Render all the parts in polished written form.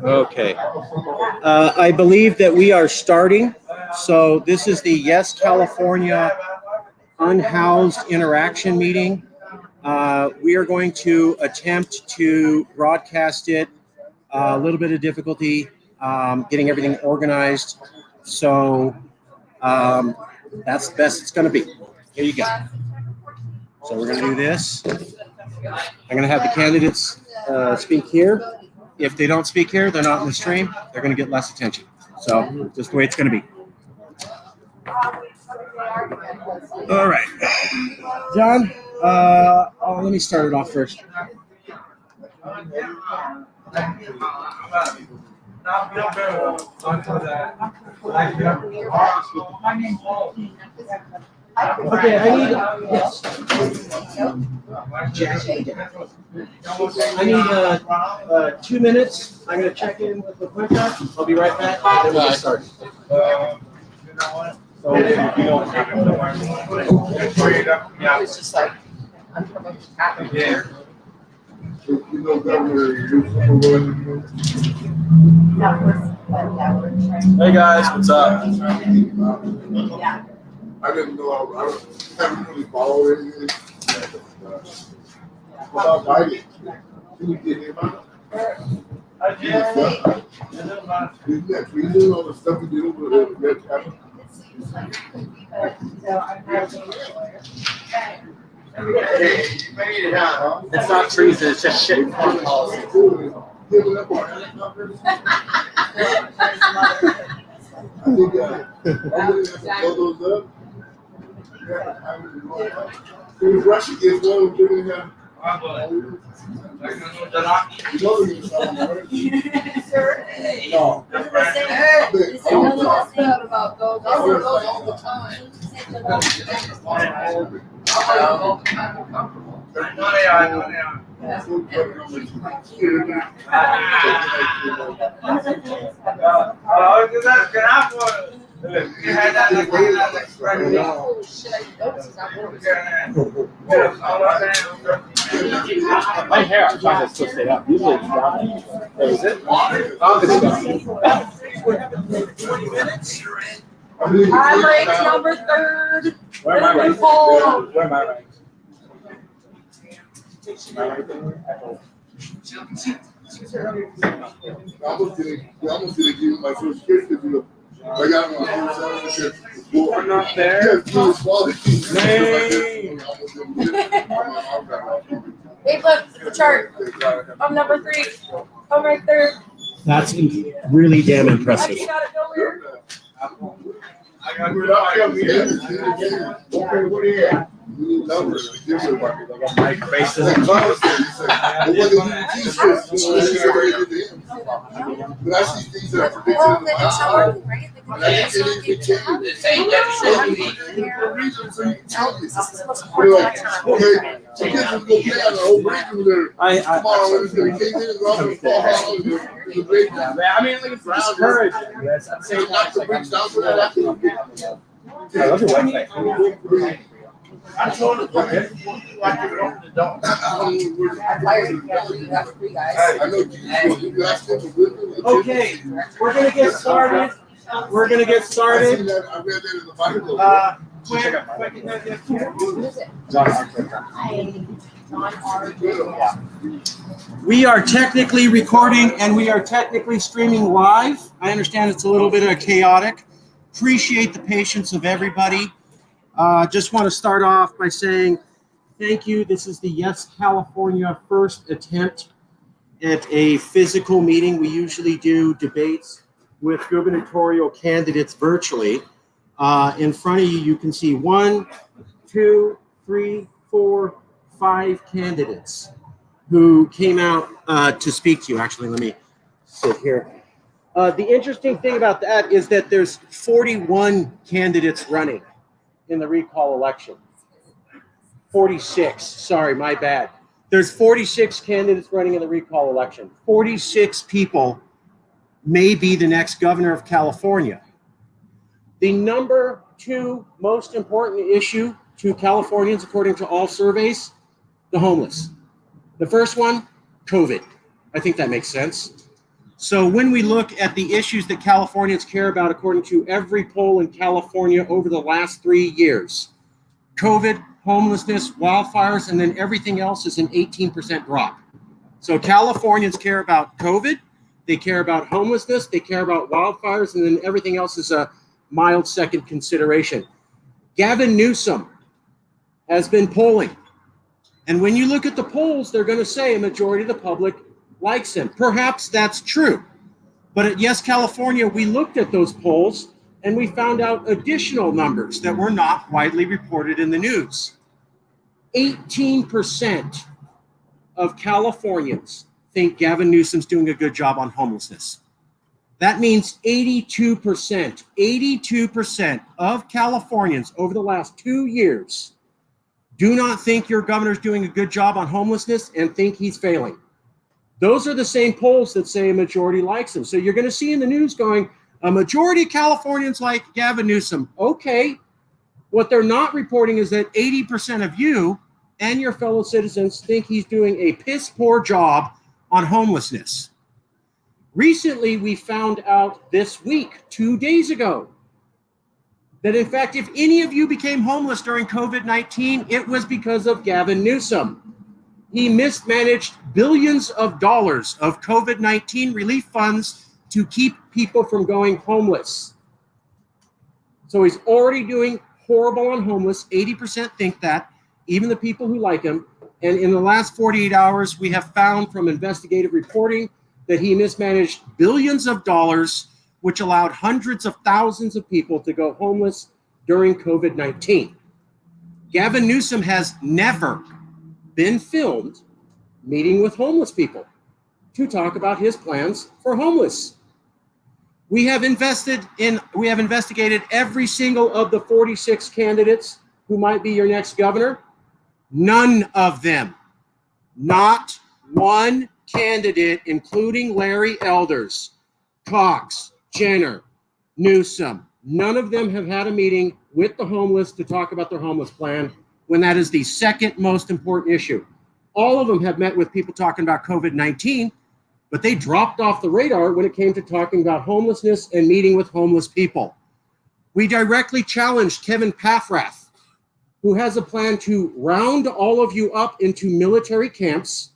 Okay. I believe that we are starting. So this is the Yes California Unhoused Interaction Meeting. We are going to attempt to broadcast it. A little bit of difficulty getting everything organized. So that's the best it's going to be. Here you go. So we're going to do this. I'm going to have the candidates speak here. If they don't speak here, they're not in the stream. They're going to get less attention. So just the way it's going to be. All right. John, let me start it off first. Okay, I need, yes. Jackie. I need 2 minutes. I'm going to check in with Laquenta. I'll be right back. Then we'll get started. It's just like, I'm from here. Hey guys, what's up? Yeah. I didn't know. I haven't really followed anything. About Biden, can you get him out? Isn't that treason all the stuff he did over the red cabin? It's not treason, it's just shit foreign policy. Russia gets one of giving him. My hair, I'm trying to still stay up. Usually it's down. Is it? I'm ranked number 3rd. Where am I ranked? Where am I ranked? I almost didn't give him my first kiss because I got him on the I'm not there. Hey, look, the chart. I'm number 3. I'm right there. That's really damn impressive. I got it nowhere. My face isn't close. I mean, like, it's discouraging. Yes, at the same time, it's like, I love your website. I told him, Okay, we're going to get started. We're going to get started. I read that in the Bible. We are technically recording and we are technically streaming live. I understand it's a little bit chaotic. Appreciate the patience of everybody. Just want to start off by saying thank you. This is the Yes California first attempt at a physical meeting. We usually do debates with gubernatorial candidates virtually. In front of you, you can see 1, 2, 3, 4, 5 candidates who came out to speak to you. Actually, let me sit here. The interesting thing about that is that there's 41 candidates running in the recall election. 46, sorry, my bad. There's 46 candidates running in the recall election. 46 people may be the next governor of California. The number 2 most important issue to Californians, according to all surveys, the homeless. The first one, COVID. I think that makes sense. So when we look at the issues that Californians care about, according to every poll in California over the last 3 years, COVID, homelessness, wildfires, and then everything else is an 18% drop. So Californians care about COVID, they care about homelessness, they care about wildfires, and then everything else is a mild second consideration. Gavin Newsom has been polling. And when you look at the polls, they're going to say a majority of the public likes him. Perhaps that's true. But at Yes California, we looked at those polls and we found out additional numbers that were not widely reported in the news. 18% of Californians think Gavin Newsom's doing a good job on homelessness. That means 82% of Californians over the last 2 years do not think your governor's doing a good job on homelessness and think he's failing. Those are the same polls that say a majority likes him. So you're going to see in the news going, a majority of Californians like Gavin Newsom. Okay. What they're not reporting is that 80% of you and your fellow citizens think he's doing a piss poor job on homelessness. Recently, we found out this week, 2 days ago, that in fact, if any of you became homeless during COVID-19, it was because of Gavin Newsom. He mismanaged billions of dollars of COVID-19 relief funds to keep people from going homeless. So he's already doing horrible on homeless. 80% think that, even the people who like him. And in the last 48 hours, we have found from investigative reporting that he mismanaged billions of dollars, which allowed hundreds of thousands of people to go homeless during COVID-19. Gavin Newsom has never been filmed meeting with homeless people to talk about his plans for homeless. We have investigated every single of the 46 candidates who might be your next governor. None of them, not one candidate, including Larry Elders, Cox, Jenner, Newsom, none of them have had a meeting with the homeless to talk about their homeless plan when that is the second most important issue. All of them have met with people talking about COVID-19, but they dropped off the radar when it came to talking about homelessness and meeting with homeless people. We directly challenged Kevin Paffrath, who has a plan to round all of you up into military camps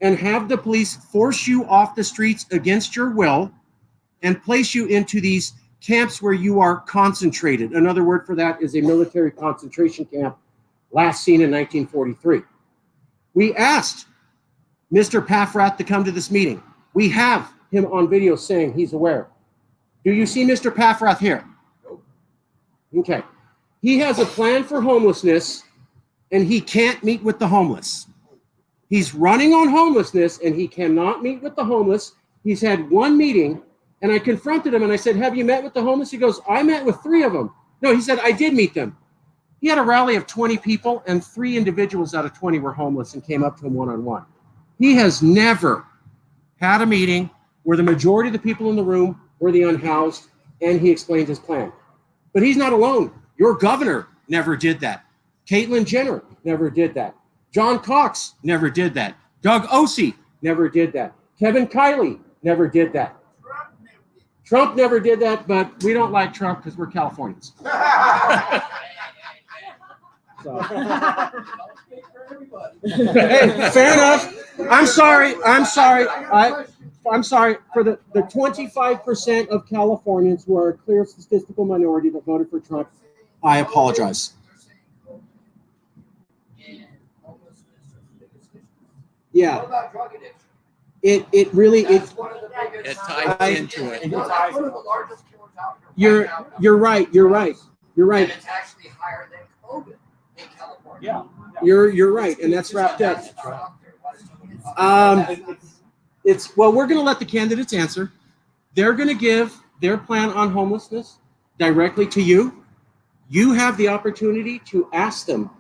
and have the police force you off the streets against your will and place you into these camps where you are concentrated. Another word for that is a military concentration camp, last seen in 1943. We asked Mr. Paffrath to come to this meeting. We have him on video saying he's aware. Do you see Mr. Paffrath here? Okay. He has a plan for homelessness, and he can't meet with the homeless. He's running on homelessness, and he cannot meet with the homeless. He's had one meeting, and I confronted him, and I said, have you met with the homeless? He goes, I met with 3 of them. No, he said, I did meet them. He had a rally of 20 people, and 3 individuals out of 20 were homeless and came up to him one-on-one. He has never had a meeting where the majority of the people in the room were the unhoused, and he explained his plan. But he's not alone. Your governor never did that. Caitlyn Jenner never did that. John Cox never did that. Doug Osee never did that. Kevin Kaul never did that. Trump never did that, but we don't like Trump because we're Californians. So. Hey, fair enough. I'm sorry for the 25% of Californians who are a clear statistical minority that voted for Trump. I apologize. Yeah. It really it ties into it. You're right. And it's actually higher than COVID in California. Yeah. You're right, and that's wrapped up. Well, we're going to let the candidates answer. They're going to give their plan on homelessness directly to you. You have the opportunity to ask them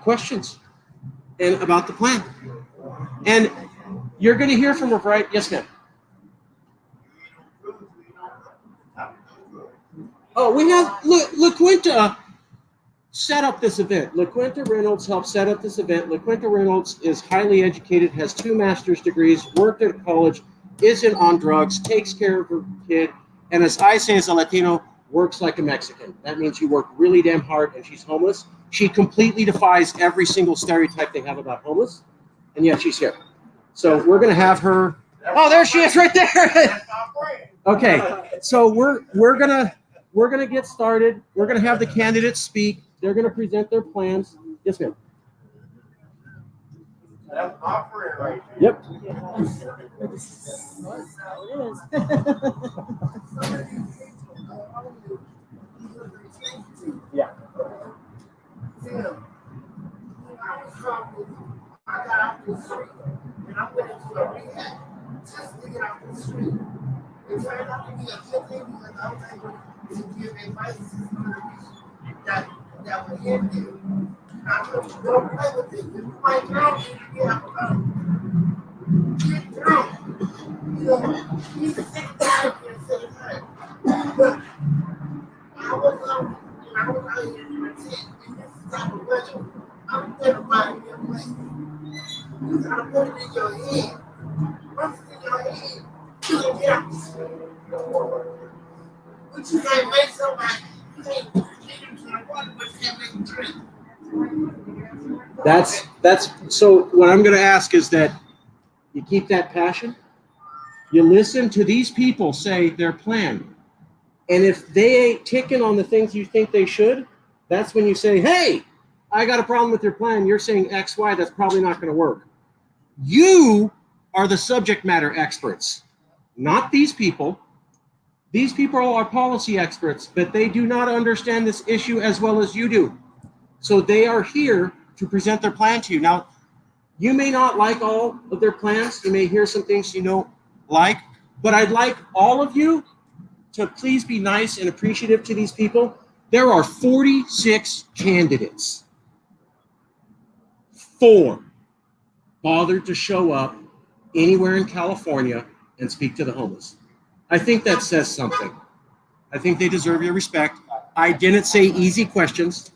questions and about the plan. And you're going to hear from them, right? Yes, ma'am. Oh, we have Laquenta. set up this event. Laquenta Reynolds helped set up this event. Laquenta Reynolds is highly educated, has 2 master's degrees, worked at college, isn't on drugs, takes care of her kid, and as I say as a Latino, works like a Mexican. That means you work really damn hard, and she's homeless. She completely defies every single stereotype they have about homeless, and yet she's here. So we're going to have her. Oh, there she is right there. Okay, so we're gonna get started. We're gonna have the candidates speak. They're gonna present their plans. Yes, ma'am. That's offering right Yep. Yeah. I got off the street and I went into a rehab just to get off the street. It turned out to be a good thing because I was able to give advice to somebody that was in there. I told you, don't play with it. If you might drown, you get through. You know, you can sit down and say, hey, look, I was out here in the tent in this type of weather. I'm terrified of your place. You gotta put it in your head. Once it's in your head, you can get out. But you can't make somebody, you can't get into the water, but you can't make them drink. That's so what I'm going to ask is that you keep that passion. You listen to these people say their plan. And if they ain't ticking on the things you think they should, that's when you say, hey, I got a problem with your plan. You're saying X, Y, that's probably not going to work. You are the subject matter experts, not these people. These people are policy experts, but they do not understand this issue as well as you do. So they are here to present their plan to you. Now, you may not like all of their plans. You may hear some things you don't like, but I'd like all of you to please be nice and appreciative to these people. There are 46 candidates. 4 bothered to show up anywhere in California and speak to the homeless. I think that says something. I think they deserve your respect. I didn't say easy questions.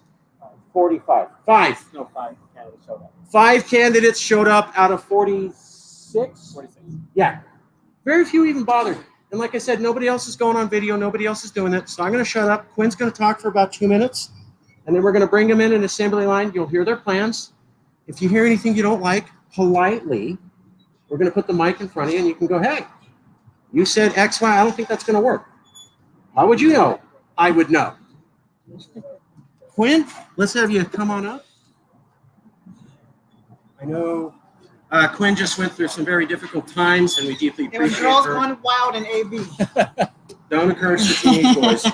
45. 5. No, 5 candidates showed up. 5 candidates showed up out of 46. 46. Yeah. Very few even bothered. And like I said, nobody else is going on video. Nobody else is doing it. So I'm going to shut up. Quinn's going to talk for about 2 minutes. And then we're going to bring them in an assembly line. You'll hear their plans. If you hear anything you don't like, politely, we're going to put the mic in front of you and you can go, hey, you said X, Y. I don't think that's going to work. How would you know? I would know. Quinn, let's have you come on up. I know Quinn just went through some very difficult times, and we deeply It was appreciate girls her. going wild in AB. Don't encourage the teenage boys.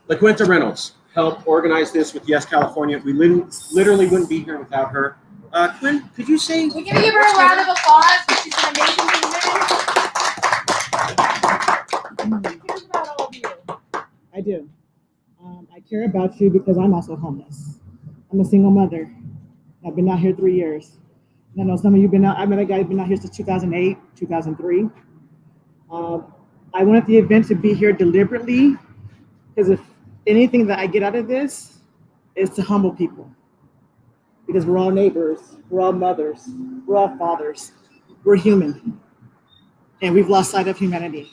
Laquenta Reynolds helped organize this with Yes California. We literally wouldn't be here without her. Quinn, could you say? We can give her a round of applause because she's an amazing human. She cares about all of you. I do. I care about you because I'm also homeless. I'm a single mother. I've been out here 3 years. And I know some of you been out. I met a guy who's been out here since 2008, 2003. I wanted the event to be here deliberately because if anything that I get out of this is to humble people. Because we're all neighbors, we're all mothers, we're all fathers, we're human. And we've lost sight of humanity.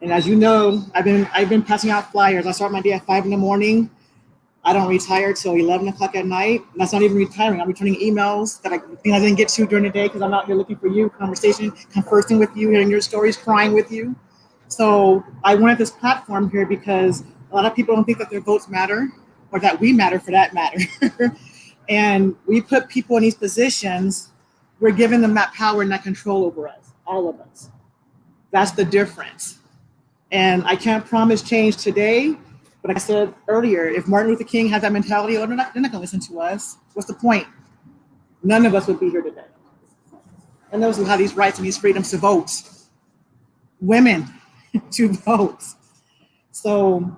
And as you know, I've been passing out flyers. I start my day at 5 in the morning. I don't retire till 11 o'clock at night. And that's not even retiring. I'm returning emails that I didn't get to during the day because I'm out here looking for you, conversation, conversing with you, hearing your stories, crying with you. So I wanted this platform here because a lot of people don't think that their votes matter or that we matter for that matter. And we put people in these positions, we're giving them that power and that control over us, all of us. That's the difference. And I can't promise change today, but like I said earlier, if Martin Luther King had that mentality, oh, they're not gonna listen to us. What's the point? None of us would be here today. And those who have these rights and these freedoms to vote, women to vote. So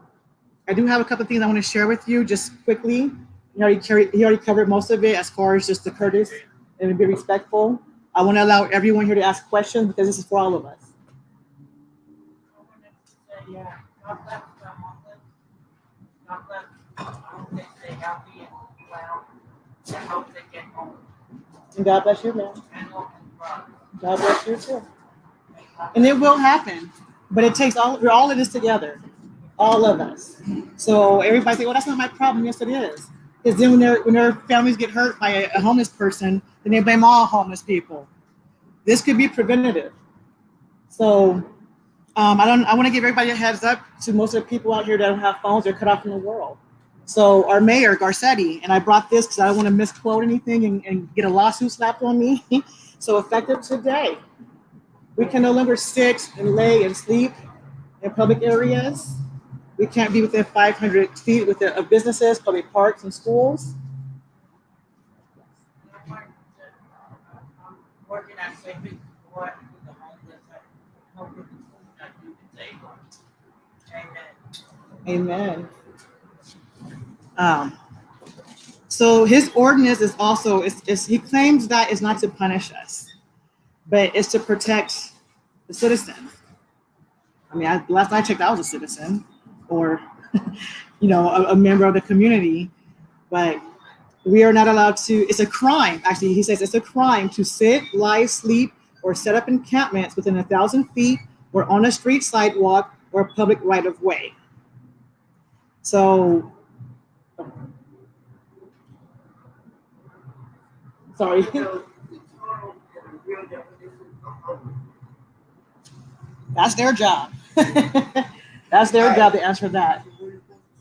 I do have a couple of things I want to share with you just quickly. He already covered most of it as far as just the courteous and be respectful. I want to allow everyone here to ask questions because this is for all of us. Yeah. healthy and well, and hope they get home. And God bless you, man. And hope and love. God bless you too. And it will happen, but it takes we're all in this together, all of us. So everybody say, well, that's not my problem. Yes, it is. Because then when their families get hurt by a homeless person, then they blame all homeless people. This could be preventative. So I want to give everybody a heads up to most of the people out here that don't have phones. They're cut off from the world. So our mayor, Garcetti, and I brought this because I don't want to misquote anything and get a lawsuit slapped on me. So effective today, we can no longer sit and lay and sleep in public areas. We can't be within 500 feet of businesses, public parks, and schools. I'm working at saving support with the homeless. I hope with the food that you can take. Amen. Amen. So his ordinance is also, he claims that it's not to punish us, but it's to protect the citizens. I mean, last I checked, I was a citizen or, a member of the community, but we are not allowed to, it's a crime. Actually, he says it's a crime to sit, lie, sleep, or set up encampments within 1,000 feet or on a street sidewalk or a public right of way. So, sorry. That's their job. That's their job to answer that.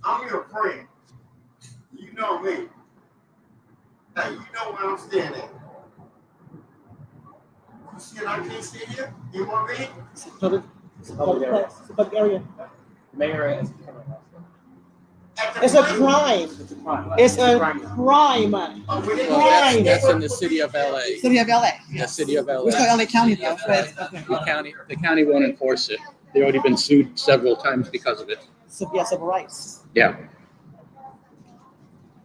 I'm your friend. You know me. Now you know where I'm standing at. You see, I can't sit here. You want me? It's a public place. It's a public area. Mayor is. It's a crime. It's a crime. Crime. That's in the city of LA. City of LA. The city of LA. We call LA County though. Yeah. Okay. The county won't enforce it. They've already been sued several times because of it. So, yeah, civil rights. Yeah.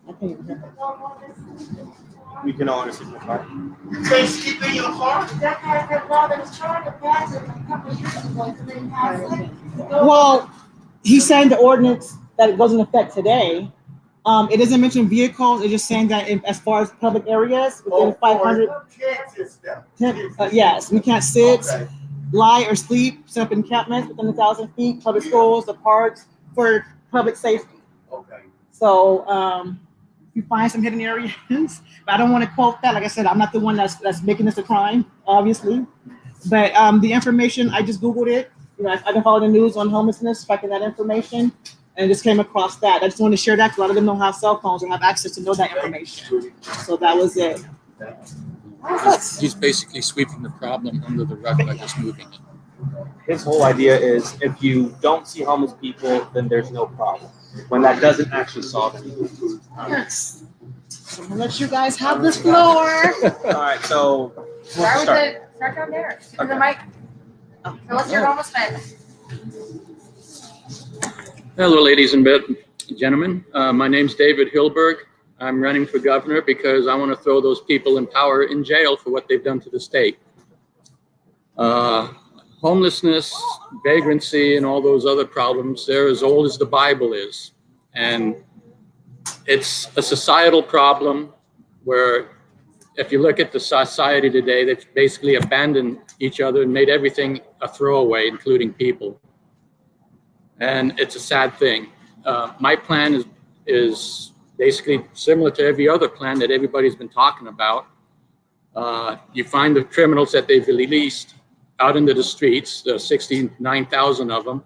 I can't even hear. We can all honestly provide. You can't sleep in your car? That has that law that was trying to pass it a couple of years ago, so they passed it. Well, he's saying the ordinance that it goes in effect today. It doesn't mention vehicles. It's just saying that as far as public areas within 500. Kids and stuff. Yes, we can't sit, lie, or sleep, set up encampments within 1,000 feet, public schools, the parks, for public safety. Okay. So if you find some hidden areas, but I don't want to quote that. Like I said, I'm not the one that's making this a crime, obviously. But the information, I just Googled it. I can follow the news on homelessness, finding that information, and just came across that. I just wanted to share that because a lot of them don't have cell phones or have access to know that information. So that was it. He's basically sweeping the problem under the rug by just moving it. His whole idea is if you don't see homeless people, then there's no problem. When that doesn't actually solve anything. Yes. So I'm gonna let you guys have the floor. All right, so Start down there. To the mic. Tell us your homeless man. Hello, ladies and gentlemen. My name's David Hillberg. I'm running for governor because I want to throw those people in power in jail for what they've done to the state. Homelessness, vagrancy, and all those other problems, they're as old as the Bible is. And it's a societal problem where if you look at the society today, they've basically abandoned each other and made everything a throwaway, including people. And it's a sad thing. My plan is basically similar to every other plan that everybody's been talking about. You find the criminals that they've released out into the streets, the 69,000 of them,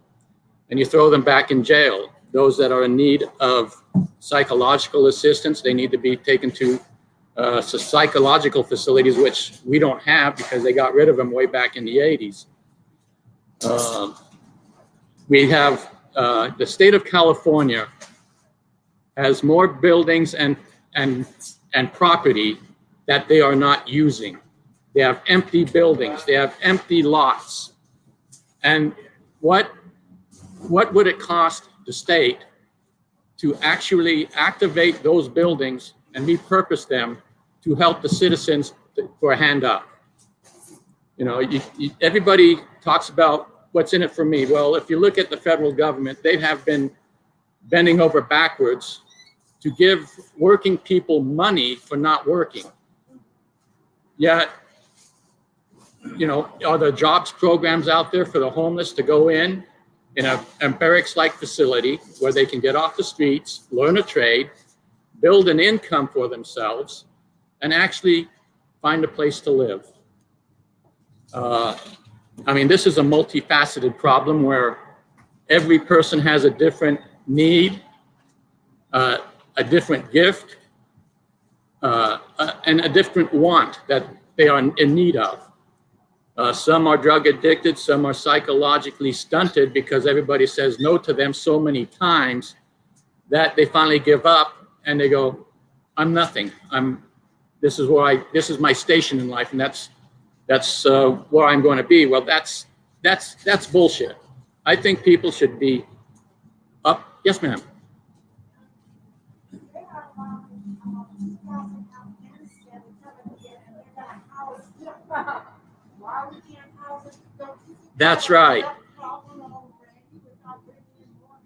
and you throw them back in jail. Those that are in need of psychological assistance, they need to be taken to psychological facilities, which we don't have because they got rid of them way back in the 80s. We have the state of California has more buildings and property that they are not using. They have empty buildings. They have empty lots. And what would it cost the state to actually activate those buildings and repurpose them to help the citizens for a hand up? Everybody talks about what's in it for me. Well, if you look at the federal government, they have been bending over backwards to give working people money for not working. Yet, you know, are there jobs programs out there for the homeless to go in a barracks-like facility where they can get off the streets, learn a trade, build an income for themselves, and actually find a place to live? I mean, this is a multifaceted problem where every person has a different need, a different gift, and a different want that they are in need of. Some are drug addicted, some are psychologically stunted because everybody says no to them so many times that they finally give up and they go, I'm nothing. This is my station in life, and that's where I'm going to be. Well, that's bullshit. I think people should be up. Yes, ma'am. That's right.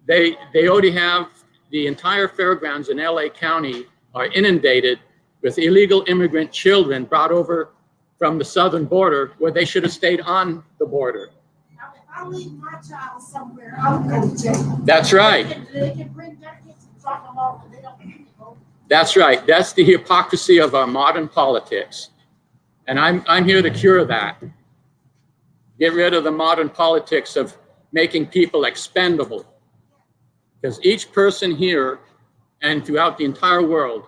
They already have the entire fairgrounds in LA County are inundated with illegal immigrant children brought over from the southern border where they should have stayed on the border. Now, if I leave my child somewhere, I'll go to jail. That's right. They can bring their kids and drop them off, and they don't need to go. That's right. That's the hypocrisy of our modern politics. And I'm here to cure that. Get rid of the modern politics of making people expendable. Because each person here and throughout the entire world,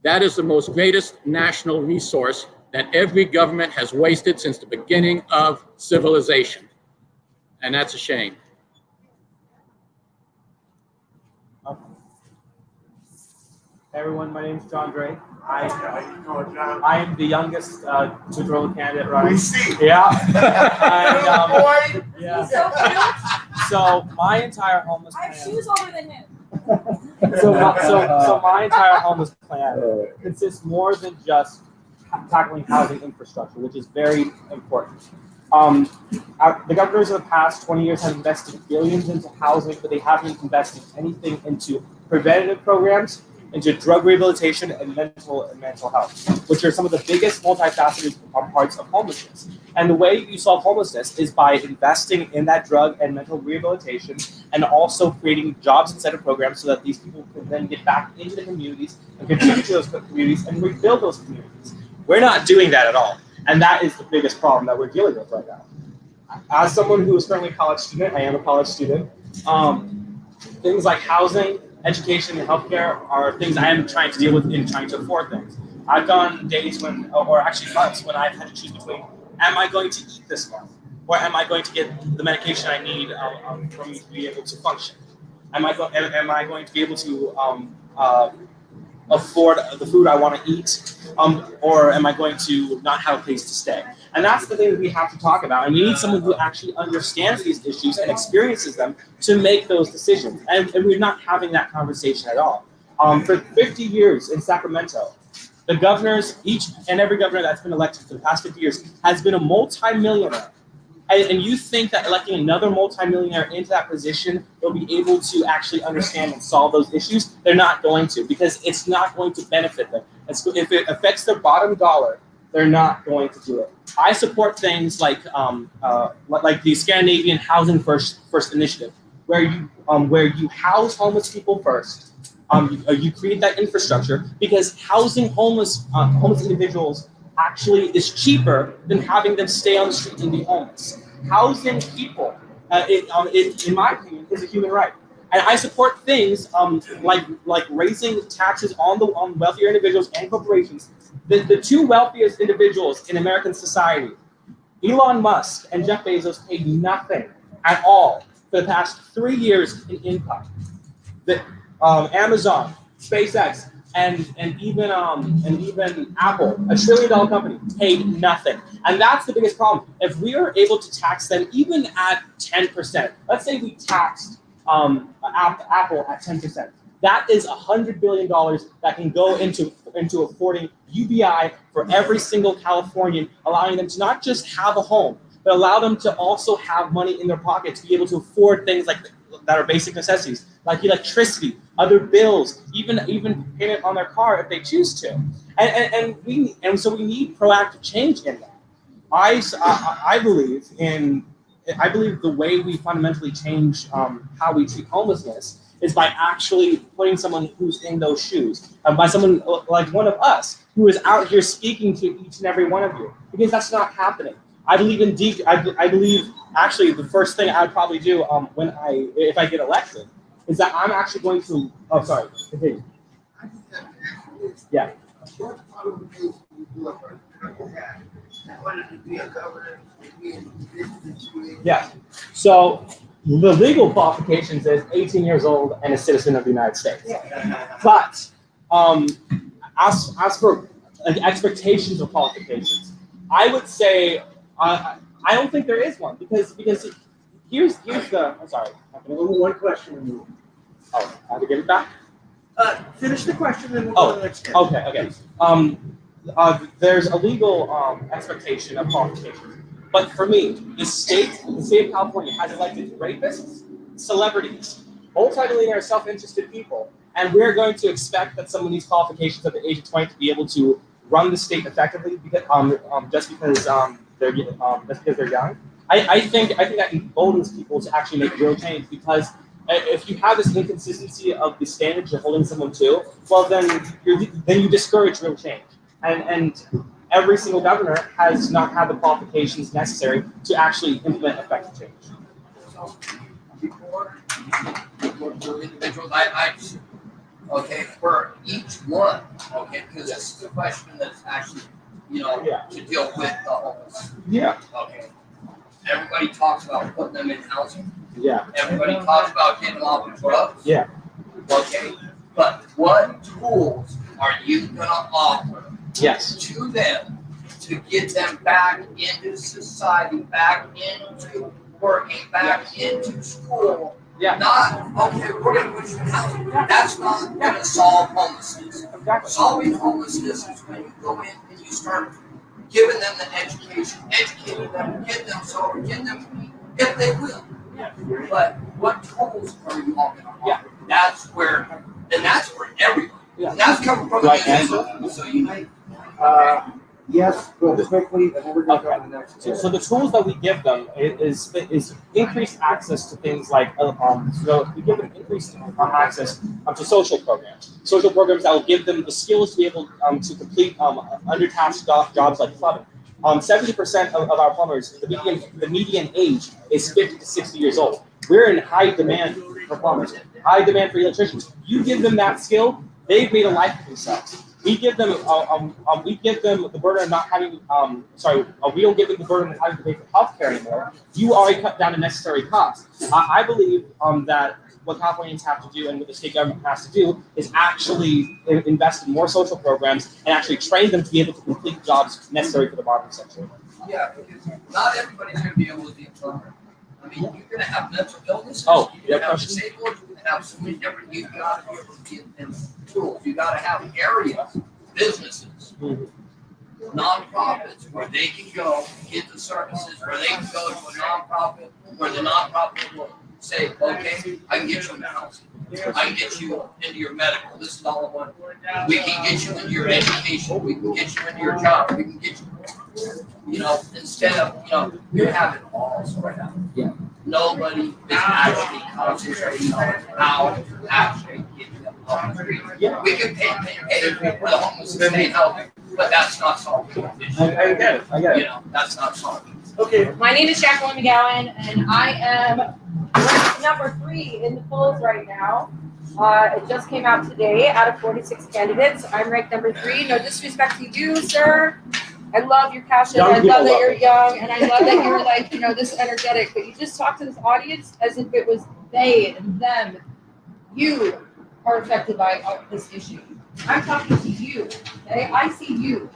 that is the most greatest national resource that every government has wasted since the beginning of civilization. And that's a shame. Hey everyone, my name is John Drake. I am the youngest tutorial candidate running. We see. Yeah. And, yeah. So cute. So my entire homeless I plan. have shoes older than him. So my entire homeless plan consists more than just tackling housing infrastructure, which is very important. The governors of the past 20 years have invested billions into housing, but they haven't invested anything into preventative programs, into drug rehabilitation, and mental health, which are some of the biggest multifaceted parts of homelessness. And the way you solve homelessness is by investing in that drug and mental rehabilitation, and also creating jobs incentive programs so that these people can then get back into the communities and contribute to those communities and rebuild those communities. We're not doing that at all. And that is the biggest problem that we're dealing with right now. As someone who is currently a college student, I am a college student, things like housing, education, and healthcare are things I am trying to deal with in trying to afford things. I've gone days when, or actually months, when I've had to choose between, am I going to eat this month? Or am I going to get the medication I need for me to be able to function? Am I going to be able to afford the food I want to eat? Or am I going to not have a place to stay? And that's the thing that we have to talk about. And we need someone who actually understands these issues and experiences them to make those decisions. And we're not having that conversation at all. For 50 years in Sacramento, the governors, each and every governor that's been elected for the past 50 years has been a multi-millionaire. And you think that electing another multi-millionaire into that position, they'll be able to actually understand and solve those issues? They're not going to, because it's not going to benefit them. If it affects their bottom dollar, they're not going to do it. I support things like the Scandinavian Housing First Initiative, where you house homeless people first. You create that infrastructure, because housing homeless individuals actually is cheaper than having them stay on the street and be homeless. Housing people, in my opinion, is a human right. And I support things like raising taxes on wealthier individuals and corporations. The two wealthiest individuals in American society, Elon Musk and Jeff Bezos, paid nothing at all for the past 3 years in income. Amazon, SpaceX, and even Apple, $1 trillion company, paid nothing. And that's the biggest problem. If we are able to tax them even at 10%, let's say we taxed Apple at 10%, that is $100 billion that can go into affording UBI for every single Californian, allowing them to not just have a home, but allow them to also have money in their pocket to be able to afford things like that are basic necessities, like electricity, other bills, even payment on their car if they choose to. And so we need proactive change in that. I believe the way we fundamentally change how we treat homelessness is by actually putting someone who's in those shoes, by someone like one of us who is out here speaking to each and every one of you, because that's not happening. I believe I believe actually the first thing I'd probably do if I get elected is that I'm actually going to. Oh, sorry. Continue. Yeah. Yeah. So the legal qualifications is 18 years old and a citizen of the United States. But as for expectations or qualifications, I would say I don't think there is one because here's the. I'm sorry. One question. Oh, I have to give it back. Finish the question and we'll go to the next one. Okay. There's a legal expectation of qualifications, but for me, the state of California has elected rapists, celebrities, multi-millionaire, self-interested people, and we're going to expect that someone needs qualifications at the age of 20 to be able to run the state effectively, because just because they're young. I think that emboldens people to actually make real change, because if you have this inconsistency of the standards you're holding someone to, well, then you discourage real change. And every single governor has not had the qualifications necessary to actually implement effective change. So before individuals, okay, for each one, okay, because this is a question that's actually, to deal with the homeless. Yeah. Okay. Everybody talks about putting them in housing. Yeah. Everybody talks about getting them off of drugs. Yeah. Okay. But what tools are you going to offer to them to get them back into society, back into working, back into school? Yeah. Not, okay, we're going to put you in housing. That's not going to solve homelessness. Exactly. Solving homelessness is when you go in and you start giving them the education, educating them, getting them sober, getting them, if they will. Yeah. But what tools are you all going to offer? Yeah. That's where everybody. Yeah. And that's coming from Right the answer? So you know. Yes, go quickly, and then we're going to go to the next. So the tools that we give them is increased access to things like so we give them increased access to social programs that will give them the skills to be able to complete undertasked jobs like plumbing. 70% of our plumbers, the median age is 50 to 60 years old. We're in high demand for plumbers, high demand for electricians. You give them that skill, they've made a life for themselves. We give them the burden of not having. We don't give them the burden of having to pay for healthcare anymore. You already cut down the necessary costs. I believe that what Californians have to do and what the state government has to do is actually invest in more social programs and actually train them to be able to complete jobs necessary for the bottom section. Yeah, because not everybody's going to be able to be a plumber. I mean, you're going to have mental illnesses. Oh, you're going to have disabled. You're going to have so many different. You've got to be able to get them tools. You've got to have areas, businesses, nonprofits where they can go get the services, where they can go to a nonprofit, where the nonprofit will say, okay, I can get you into housing. I can get you into your medical. This is all in one. We can get you into your education. We can get you into your job. We can get you, instead of, you're having all spread out. Yeah. Nobody is actually concentrating on how to actually get them off the street. Yeah. We can pay for the homeless to stay healthy, but that's not solving the issue. I get it. That's not solving. Okay, My name is Jackie McGowan, and I am ranked number 3 in the polls right now. It just came out today. Out of 46 candidates, I'm ranked number 3. No disrespect to you, sir. I love your passion. I love that you're young, and I love that you're this energetic. But you just talk to this audience as if it was they and them. You are affected by this issue. I'm talking to you. Okay, I see you.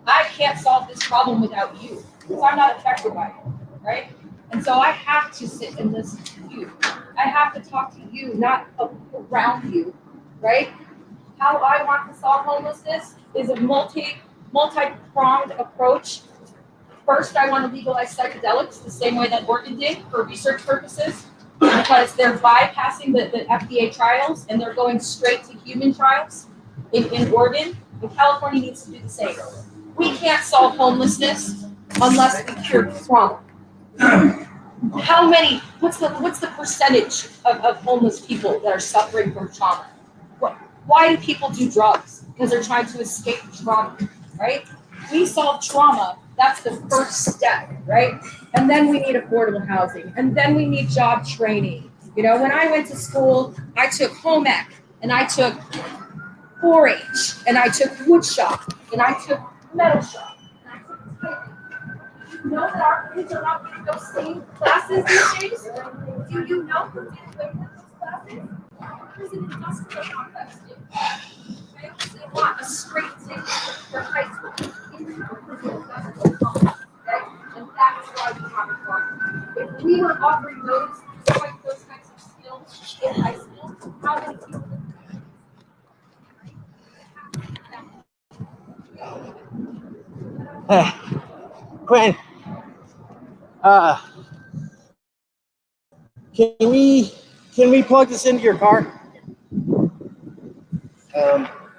I can't solve this problem without you, because I'm not affected by it, right? And so I have to sit and listen to you. I have to talk to you, not around you, right? How I want to solve homelessness is a multi-pronged approach. First, I want to legalize psychedelics the same way that Oregon did for research purposes. because they're bypassing the FDA trials and they're going straight to human trials in Oregon. And California needs to do the same. We can't solve homelessness unless we cure trauma. How many? What's the percentage of homeless people that are suffering from trauma? Why do people do drugs? Because they're trying to escape trauma, right? We solve trauma. That's the first step, right? And then we need affordable housing, and then we need job training. You know, when I went to school, I took home ec, and I took 4-H, and I took wood shop, and I took metal shop, and I took tape. You know that our kids are not getting those same classes these days? Do you know who did away with those classes? There's an industrial complex. Okay? They want a straight ticket for high school. Industrial complex, okay? And that's why we have a problem. If we were offering those types of skills in high school, how many people would Quinn, can we plug this into your car?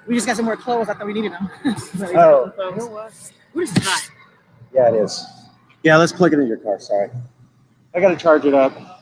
We just got some more clothes. I thought we needed them. Oh. We're just hot. Yeah, it is. Yeah, let's plug it in your car. Sorry, I got to charge it up.